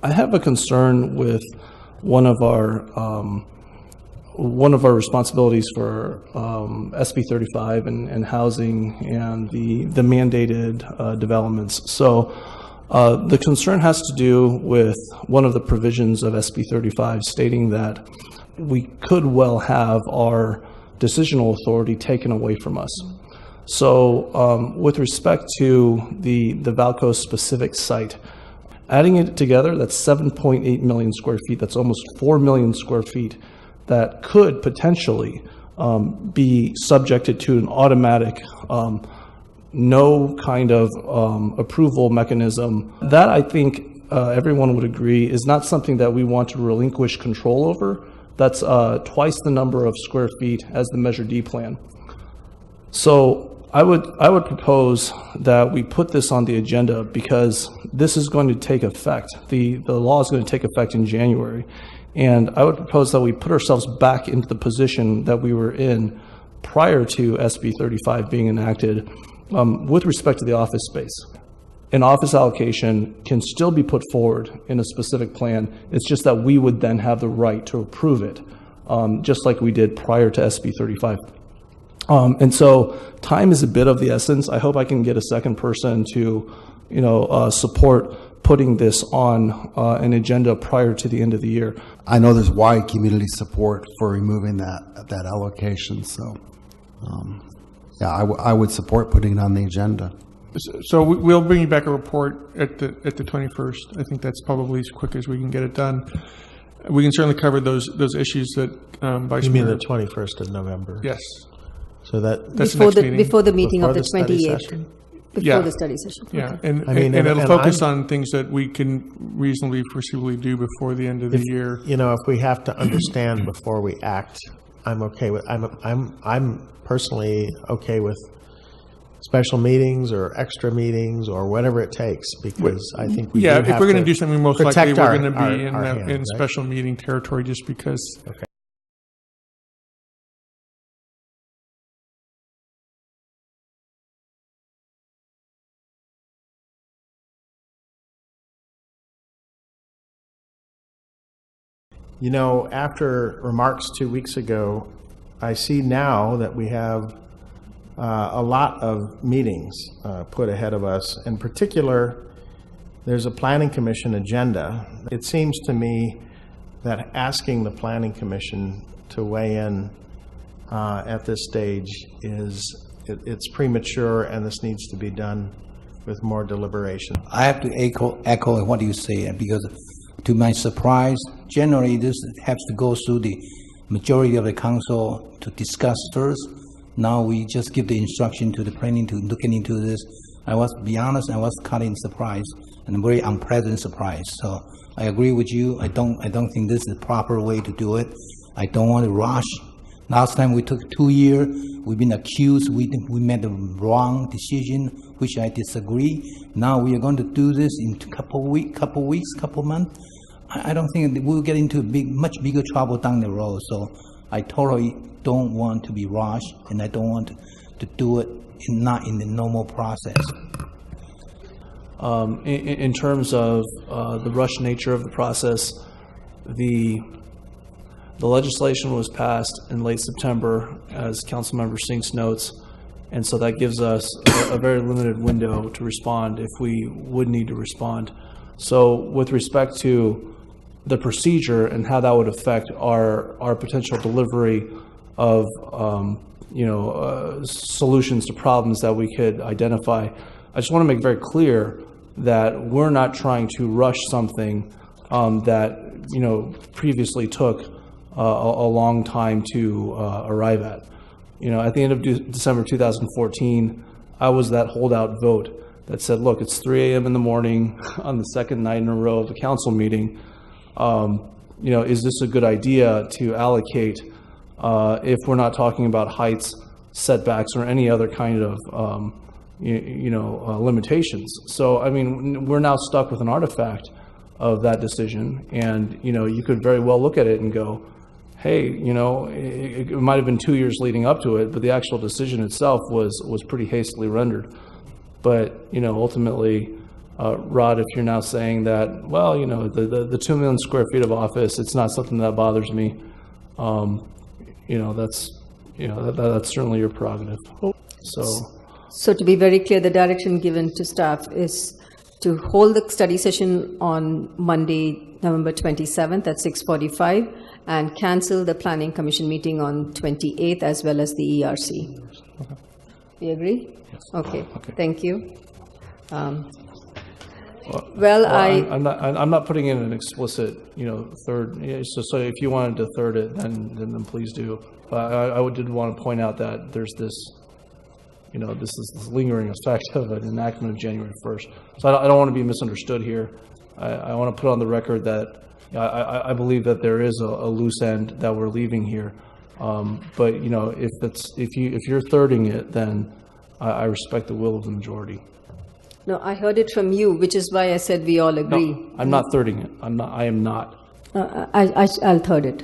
I have a concern with one of our responsibilities for SB 35 and housing and the mandated developments. So the concern has to do with one of the provisions of SB 35 stating that we could well have our decisional authority taken away from us. So with respect to the Valco specific site, adding it together, that's 7.8 million square feet. That's almost 4 million square feet that could potentially be subjected to an automatic no kind of approval mechanism. That, I think everyone would agree, is not something that we want to relinquish control over. That's twice the number of square feet as the Measure D plan. So I would propose that we put this on the agenda because this is going to take effect. The law is going to take effect in January. And I would propose that we put ourselves back into the position that we were in prior to SB 35 being enacted with respect to the office space. An office allocation can still be put forward in a specific plan. It's just that we would then have the right to approve it, just like we did prior to SB 35. And so time is a bit of the essence. I hope I can get a second person to, support putting this on an agenda prior to the end of the year. I know there's wide community support for removing that allocation. So, yeah, I would support putting it on the agenda. So we'll bring you back a report at the 21st. I think that's probably as quick as we can get it done. We can certainly cover those issues that Vice You mean Mayor. the 21st of November? Yes. So that's before the meeting before of the study 28th. session? Before the study session. Yeah, Okay. and it'll focus on things that we can reasonably foreseeably do before the end of the year. If we have to understand before we act, I'm okay with. I'm personally okay with special meetings or extra meetings or whatever it takes, because I think we if do have we're going to to do something, most likely we're going to be in right? special meeting territory, just because. Okay. After remarks 2 weeks ago, I see now that we have a lot of meetings put ahead of us. In particular, there's a Planning Commission agenda. It seems to me that asking the Planning Commission to weigh in at this stage it's premature, and this needs to be done with more deliberation. I have to echo what you say, because to my surprise, generally this has to go through the majority of the council to discuss first. Now we just give the instruction to the planning to look into this. To be honest, I was caught in surprise, and a very unpleasant surprise. So I agree with you. I don't think this is the proper way to do it. I don't want to rush. Last time we took 2 years. We've been accused we made the wrong decision, which I disagree. Now we are going to do this in couple weeks, couple months. I don't think we'll get into much bigger trouble down the road. So I totally don't want to be rushed, and I don't want to do it not in the normal process. In terms of the rush nature of the process, the legislation was passed in late September, as Councilmember Sinks notes, and so that gives us a very limited window to respond if we would need to respond. So with respect to the procedure and how that would affect our potential delivery of solutions to problems that we could identify, I just want to make very clear that we're not trying to rush something that previously took a long time to arrive at. At the end of December 2014, I was that holdout vote that said, look, it's 3 a.m. in the morning on the second night in a row of a council meeting. Is this a good idea to allocate if we're not talking about heights, setbacks, or any other kind of limitations? So, I mean, we're now stuck with an artifact of that decision, and you could very well look at it and go, hey, it might have been 2 years leading up to it, but the actual decision itself was pretty hastily rendered. But ultimately, Rod, if you're now saying that, well, you know, the 2 million square feet of office, it's not something that bothers me, you know, that's certainly your prerogative. So to be very clear, the direction given to staff is to hold the study session on Monday, November 27th at 6:45, and cancel the Planning Commission meeting on 28th as well as the ERC. Okay. We agree? Yes. Okay. Okay. Thank you. I'm not putting in an explicit, you know, third. So if you wanted to third it, then please do. But I did want to point out that there's this, you know, this is this lingering effect of an enactment of January 1st. So I don't want to be misunderstood here. I want to put on the record that I believe that there is a loose end that we're leaving here. But you know, if you're thirding it, then I respect the will of the majority. No, I heard it from you, which is why I said we all agree. No, I'm not thirding it. I am not. I'll third it.